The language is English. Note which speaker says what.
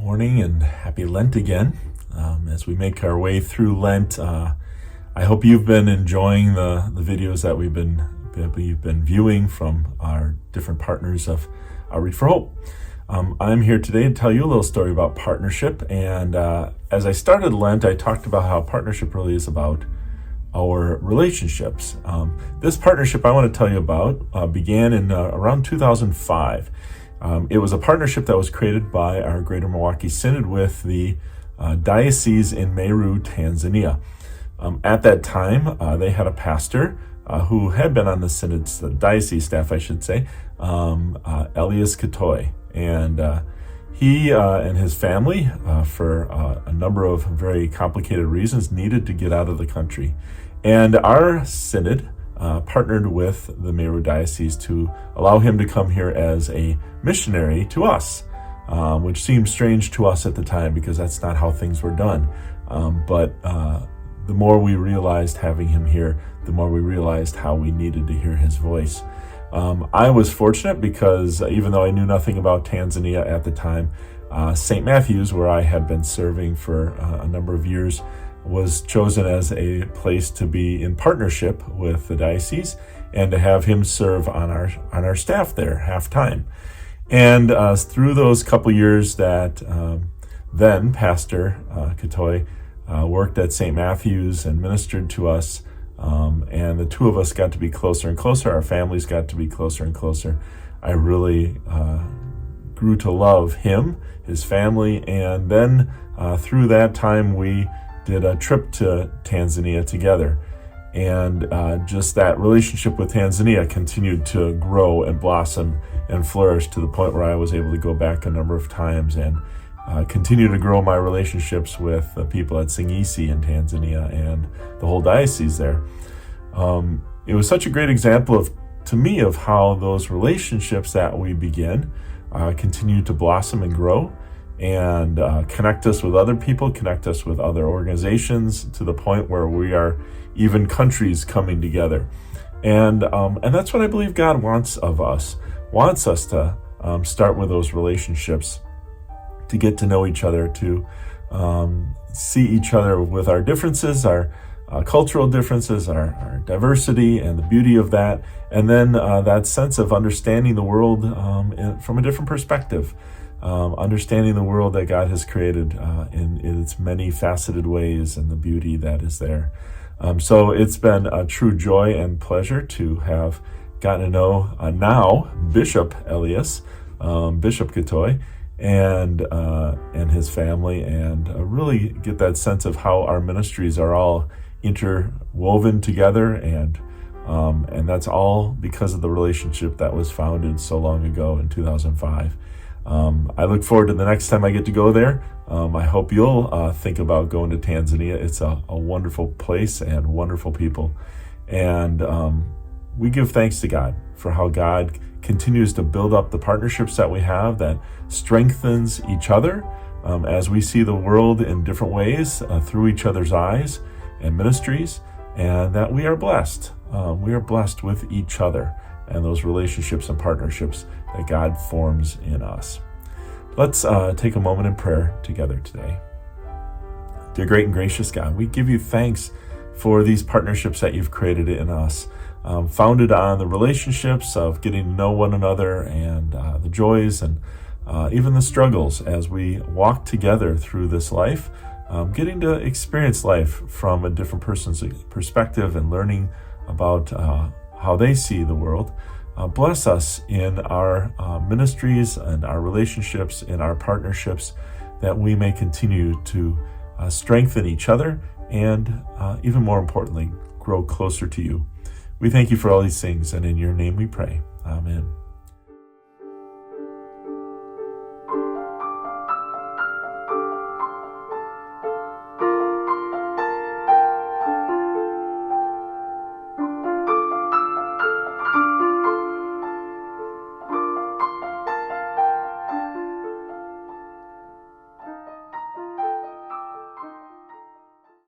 Speaker 1: morning and happy Lent again. As we make our way through Lent, I hope you've been enjoying the videos that we've been viewing from our different partners of Outreach for Hope. I'm here today to tell you a little story about partnership. And as I started Lent, I talked about how partnership really is about our relationships. This partnership I want to tell you about began in around 2005. It was a partnership that was created by our Greater Milwaukee Synod with the Diocese in Meru, Tanzania. At that time, they had a pastor who had been on the Synod's, the diocese staff, I should say, Elias Katoy. And he and his family, for a number of very complicated reasons, needed to get out of the country. And our Synod partnered with the Meru Diocese to allow him to come here as a missionary to us, which seemed strange to us at the time because that's not how things were done. But the more we realized having him here, the more we realized how we needed to hear his voice. I was fortunate because even though I knew nothing about Tanzania at the time, St. Matthew's, where I had been serving for a number of years, was chosen as a place to be in partnership with the diocese and to have him serve on our staff there half-time. And through those couple years that then Pastor Katoy worked at St. Matthew's and ministered to us, and the two of us got to be closer and closer. Our families got to be closer and closer. I really grew to love him, his family, and then through that time we did a trip to Tanzania together. And just that relationship with Tanzania continued to grow and blossom and flourish to the point where I was able to go back a number of times and continue to grow my relationships with the people at Singisi in Tanzania and the whole diocese there. It was such a great example to me of how those relationships that we begin continue to blossom and grow and connect us with other people, connect us with other organizations to the point where we are even countries coming together. And that's what I believe God wants of us, wants us to start with those relationships, to get to know each other, to see each other with our differences, our cultural differences, our diversity and the beauty of that, and then that sense of understanding the world from a different perspective. Understanding the world that God has created in its many faceted ways and the beauty that is there. So it's been a true joy and pleasure to have gotten to know now Bishop Elias, Bishop Katoy, and his family, and really get that sense of how our ministries are all interwoven together, and that's all because of the relationship that was founded so long ago in 2005. I look forward to the next time I get to go there. I hope you'll think about going to Tanzania. It's a wonderful place and wonderful people. And we give thanks to God for how God continues to build up the partnerships that we have that strengthens each other as we see the world in different ways through each other's eyes and ministries, and that we are blessed. We are blessed with each other and those relationships and partnerships that God forms in us. Let's take a moment in prayer together today. Dear great and gracious God, we give you thanks for these partnerships that you've created in us, founded on the relationships of getting to know one another and the joys and even the struggles as we walk together through this life, getting to experience life from a different person's perspective and learning about how they see the world. Bless us in our ministries and our relationships, in our partnerships, that we may continue to strengthen each other and even more importantly, grow closer to you. We thank you for all these things, and in your name we pray. Amen.